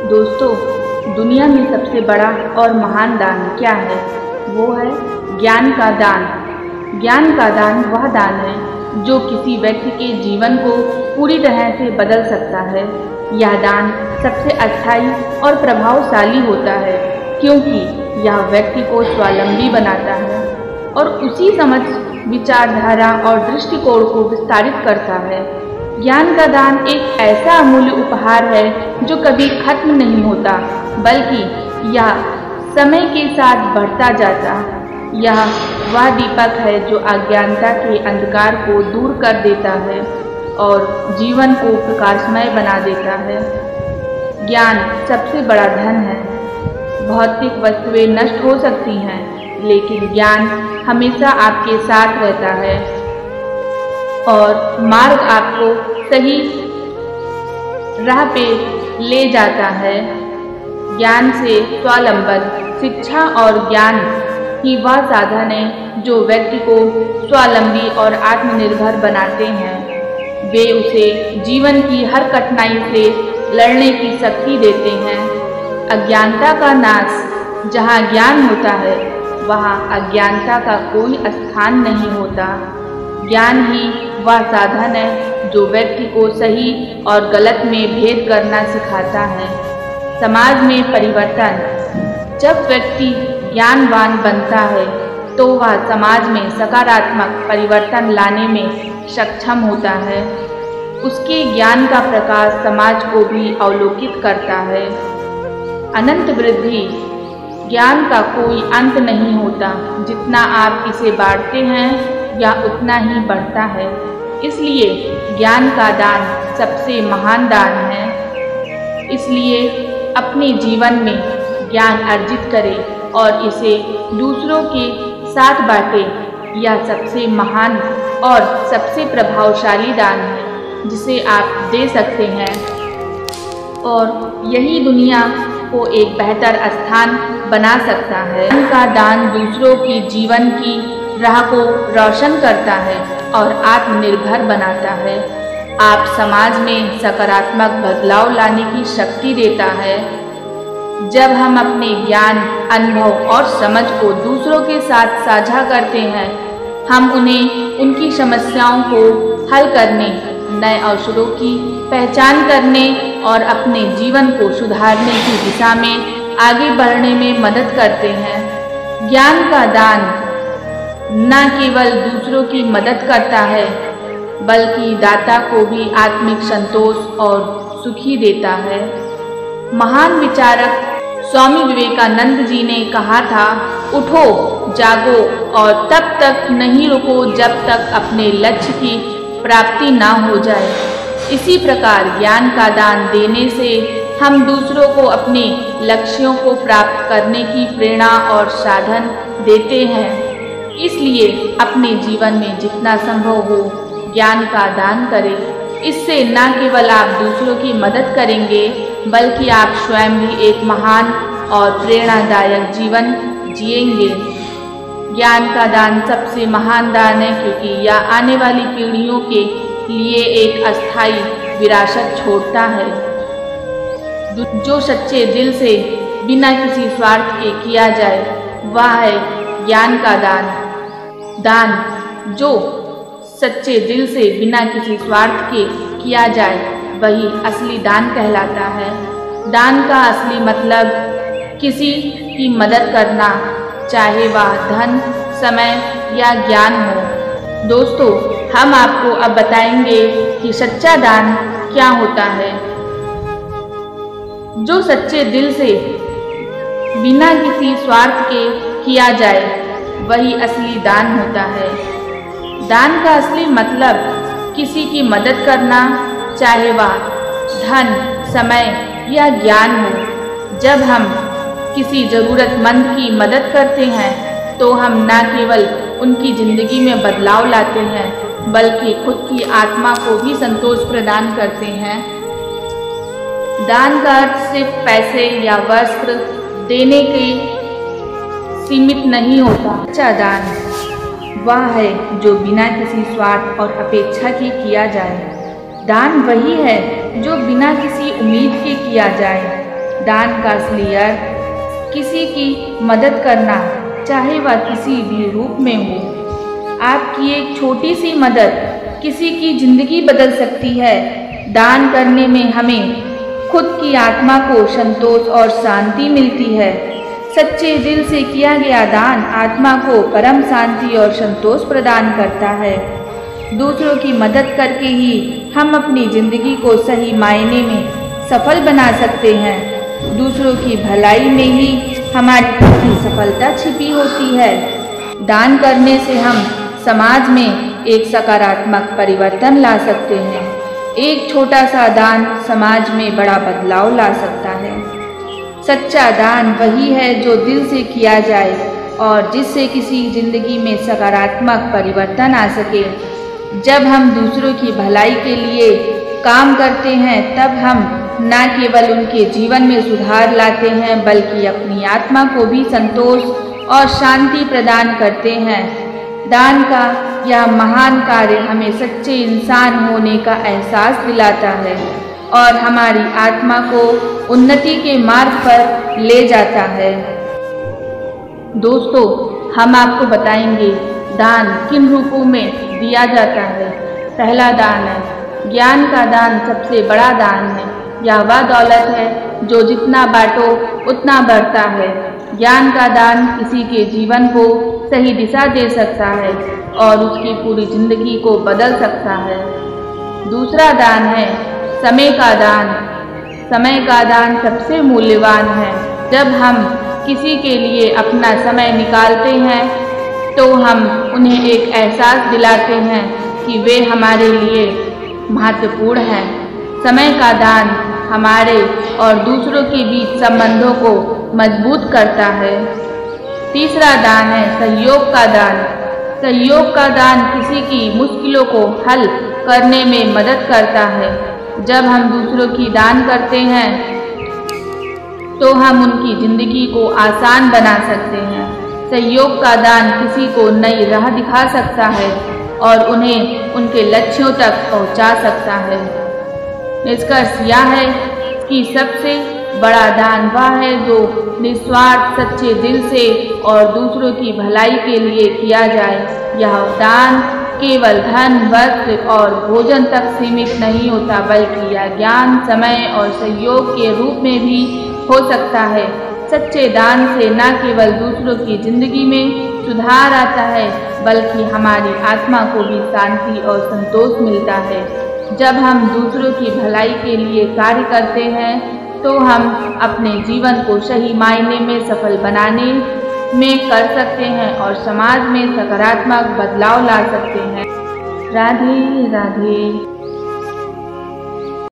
दोस्तों, दुनिया में सबसे बड़ा और महान दान क्या है? वो है ज्ञान का दान। ज्ञान का दान वह दान है जो किसी व्यक्ति के जीवन को पूरी तरह से बदल सकता है। यह दान सबसे अस्थायी और प्रभावशाली होता है क्योंकि यह व्यक्ति को स्वावलंबी बनाता है और उसी समझ, विचारधारा और दृष्टिकोण को विस्तारित करता है। ज्ञान का दान एक ऐसा अमूल्य उपहार है जो कभी खत्म नहीं होता, बल्कि यह समय के साथ बढ़ता जाता। यह वह दीपक है जो अज्ञानता के अंधकार को दूर कर देता है और जीवन को प्रकाशमय बना देता है। ज्ञान सबसे बड़ा धन है। भौतिक वस्तुएं नष्ट हो सकती हैं, लेकिन ज्ञान हमेशा आपके साथ रहता है और मार्ग आपको सही राह पे ले जाता है। ज्ञान से स्वावलंबन, शिक्षा और ज्ञान ही वह साधन है जो व्यक्ति को स्वावलंबी और आत्मनिर्भर बनाते हैं। वे उसे जीवन की हर कठिनाई से लड़ने की शक्ति देते हैं। अज्ञानता का नाश। जहाँ ज्ञान होता है वहाँ अज्ञानता का कोई स्थान नहीं होता। ज्ञान ही वह साधन है जो व्यक्ति को सही और गलत में भेद करना सिखाता है। समाज में परिवर्तन। जब व्यक्ति ज्ञानवान बनता है तो वह समाज में सकारात्मक परिवर्तन लाने में सक्षम होता है। उसके ज्ञान का प्रकाश समाज को भी अवलोकित करता है। अनंत वृद्धि। ज्ञान का कोई अंत नहीं होता। जितना आप इसे बांटते हैं या उतना ही बढ़ता है। इसलिए ज्ञान का दान सबसे महान दान है। इसलिए अपने जीवन में ज्ञान अर्जित करें और इसे दूसरों के साथ बांटें। यह सबसे महान और सबसे प्रभावशाली दान है जिसे आप दे सकते हैं और यही दुनिया को एक बेहतर स्थान बना सकता है। ज्ञान का दान दूसरों की जीवन की राह को रोशन करता है और आत्मनिर्भर बनाता है। आप समाज में सकारात्मक बदलाव लाने की शक्ति देता है। जब हम अपने ज्ञान, अनुभव और समझ को दूसरों के साथ साझा करते हैं, हम उन्हें उनकी समस्याओं को हल करने, नए अवसरों की पहचान करने और अपने जीवन को सुधारने की दिशा में आगे बढ़ने में मदद करते हैं। ज्ञान का दान न केवल दूसरों की मदद करता है, बल्कि दाता को भी आत्मिक संतोष और सुखी देता है। महान विचारक स्वामी विवेकानंद जी ने कहा था, उठो, जागो और तब तक नहीं रुको जब तक अपने लक्ष्य की प्राप्ति ना हो जाए। इसी प्रकार ज्ञान का दान देने से हम दूसरों को अपने लक्ष्यों को प्राप्त करने की प्रेरणा और साधन देते हैं। इसलिए अपने जीवन में जितना संभव हो ज्ञान का दान करें। इससे न केवल आप दूसरों की मदद करेंगे, बल्कि आप स्वयं भी एक महान और प्रेरणादायक जीवन जिएंगे। ज्ञान का दान सबसे महान दान है क्योंकि यह आने वाली पीढ़ियों के लिए एक अस्थायी विरासत छोड़ता है। जो सच्चे दिल से बिना किसी स्वार्थ के किया जाए वह है ज्ञान का दान। दान जो सच्चे दिल से बिना किसी स्वार्थ के किया जाए वही असली दान कहलाता है। दान का असली मतलब किसी की मदद करना, चाहे वह धन, समय या ज्ञान हो। दोस्तों, हम आपको अब बताएंगे कि सच्चा दान क्या होता है। जो सच्चे दिल से बिना किसी स्वार्थ के किया जाए वही असली दान होता है। दान का असली मतलब किसी की मदद करना, चाहे वह धन, समय या ज्ञान हो। जब हम किसी ज़रूरतमंद की मदद करते हैं तो हम न केवल उनकी ज़िंदगी में बदलाव लाते हैं, बल्कि खुद की आत्मा को भी संतोष प्रदान करते हैं। दान का अर्थ सिर्फ पैसे या वस्त्र देने के सीमित नहीं होता। सच्चा दान वह है जो बिना किसी स्वार्थ और अपेक्षा के किया जाए। दान वही है जो बिना किसी उम्मीद के किया जाए। दान का असली अर्थ किसी की मदद करना, चाहे वह किसी भी रूप में हो। आपकी एक छोटी सी मदद किसी की जिंदगी बदल सकती है। दान करने में हमें खुद की आत्मा को संतोष और शांति मिलती है। सच्चे दिल से किया गया दान आत्मा को परम शांति और संतोष प्रदान करता है। दूसरों की मदद करके ही हम अपनी जिंदगी को सही मायने में सफल बना सकते हैं। दूसरों की भलाई में ही हमारी सफलता छिपी होती है। दान करने से हम समाज में एक सकारात्मक परिवर्तन ला सकते हैं। एक छोटा सा दान समाज में बड़ा बदलाव ला सकता है। सच्चा दान वही है जो दिल से किया जाए और जिससे किसी जिंदगी में सकारात्मक परिवर्तन आ सके। जब हम दूसरों की भलाई के लिए काम करते हैं तब हम न केवल उनके जीवन में सुधार लाते हैं बल्कि अपनी आत्मा को भी संतोष और शांति प्रदान करते हैं। दान का यह महान कार्य हमें सच्चे इंसान होने का एहसास दिलाता है और हमारी आत्मा को उन्नति के मार्ग पर ले जाता है। दोस्तों, हम आपको बताएंगे दान किन रूपों में दिया जाता है। पहला दान है ज्ञान का दान। सबसे बड़ा दान है। यह वह दौलत है जो जितना बांटो उतना बढ़ता है। ज्ञान का दान किसी के जीवन को सही दिशा दे सकता है और उसकी पूरी जिंदगी को बदल सकता है। दूसरा दान है समय का दान। समय का दान सबसे मूल्यवान है। जब हम किसी के लिए अपना समय निकालते हैं तो हम उन्हें एक एहसास दिलाते हैं कि वे हमारे लिए महत्वपूर्ण हैं। समय का दान हमारे और दूसरों के बीच संबंधों को मजबूत करता है। तीसरा दान है सहयोग का दान। सहयोग का दान किसी की मुश्किलों को हल करने में मदद करता है। जब हम दूसरों की दान करते हैं तो हम उनकी जिंदगी को आसान बना सकते हैं। सहयोग का दान किसी को नई राह दिखा सकता है और उन्हें उनके लक्ष्यों तक पहुंचा सकता है। निष्कर्ष यह है कि सबसे बड़ा दान वह है जो निस्वार्थ सच्चे दिल से और दूसरों की भलाई के लिए किया जाए। यह दान केवल धन, वस्त्र और भोजन तक सीमित नहीं होता बल्कि यह ज्ञान, समय और सहयोग के रूप में भी हो सकता है। सच्चे दान से न केवल दूसरों की जिंदगी में सुधार आता है बल्कि हमारी आत्मा को भी शांति और संतोष मिलता है। जब हम दूसरों की भलाई के लिए कार्य करते हैं तो हम अपने जीवन को सही मायने में सफल बनाने में कर सकते हैं और समाज में सकारात्मक बदलाव ला सकते हैं। राधे राधे।